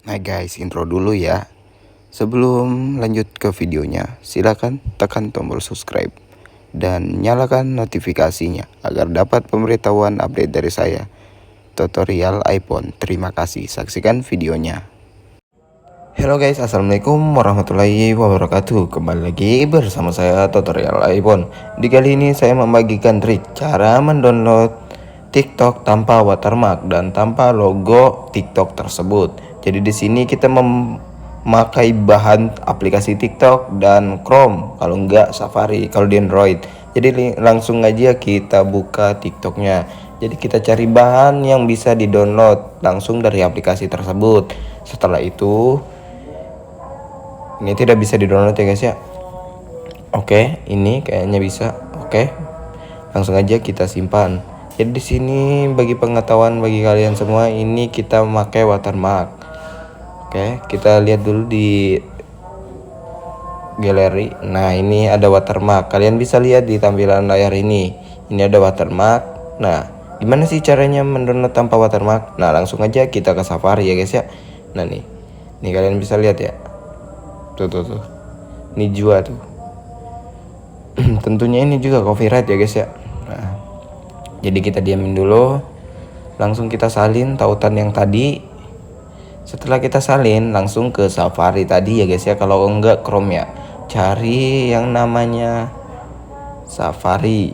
Nah guys, intro dulu ya. Sebelum lanjut ke videonya, silakan tekan tombol subscribe dan nyalakan notifikasinya agar dapat pemberitahuan update dari saya. Tutorial iPhone. Terima kasih. Saksikan videonya. Halo guys, assalamualaikum warahmatullahi wabarakatuh. Kembali lagi bersama saya Tutorial iPhone. Di kali ini saya membagikan trik cara mendownload TikTok tanpa watermark dan tanpa logo TikTok tersebut. Jadi di sini kita memakai bahan aplikasi TikTok dan Chrome, kalau enggak Safari kalau di Android. Jadi langsung aja kita buka TikToknya. Jadi kita cari bahan yang bisa di-download langsung dari aplikasi tersebut. Setelah itu ini tidak bisa di-download ya guys ya. Oke, ini kayaknya bisa. Oke. Langsung aja kita simpan. Jadi di sini bagi pengetahuan bagi kalian semua, ini kita memakai watermark. Oke, kita lihat dulu di galeri. Nah, ini ada watermark. Kalian bisa lihat di tampilan layar ini. Ini ada watermark. Nah, gimana sih caranya mendownload tanpa watermark? Nah, langsung aja kita ke Safari ya guys ya. Nah, nih kalian bisa lihat ya. Tuh. Ini Jua tuh. Tentunya ini juga copyright ya guys ya. Nah, jadi kita diamin dulu. Langsung kita salin tautan yang tadi. Setelah kita salin langsung ke Safari tadi ya guys ya. Kalau enggak Chrome ya, cari yang namanya Safari.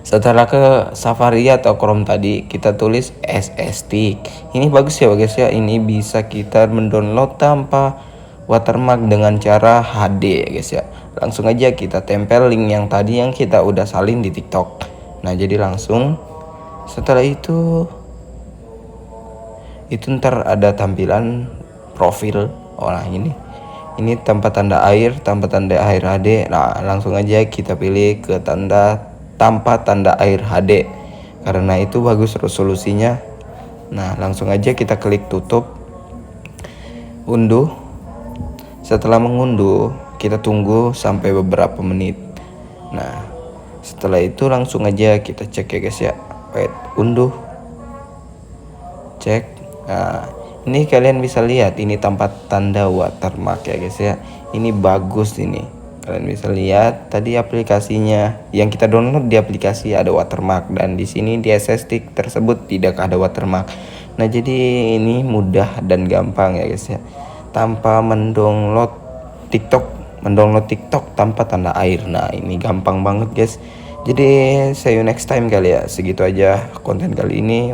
Setelah ke Safari atau Chrome tadi, kita tulis SSD. Ini bagus ya guys ya. Ini bisa kita mendownload tanpa watermark dengan cara HD ya guys ya. Langsung aja kita tempel link yang tadi yang kita udah salin di TikTok. Nah, jadi langsung setelah itu ntar ada tampilan profil. Oh, nah ini tanpa tanda air HD. Nah, langsung aja kita pilih ke tanpa tanda air HD karena itu bagus resolusinya. Nah, langsung aja kita klik tutup, unduh. Setelah mengunduh, kita tunggu sampai beberapa menit. Nah, setelah itu langsung aja kita cek ya guys ya. Wait, unduh, cek. Nah, ini kalian bisa lihat ini tanpa tanda watermark ya guys ya. Ini bagus ini. Kalian bisa lihat tadi aplikasinya yang kita download di aplikasi ada watermark dan di sini di SSD tersebut tidak ada watermark. Nah, jadi ini mudah dan gampang ya guys ya. Tanpa mendownload TikTok tanpa tanda air. Nah, ini gampang banget guys. Jadi see you next time kali ya. Segitu aja konten kali ini.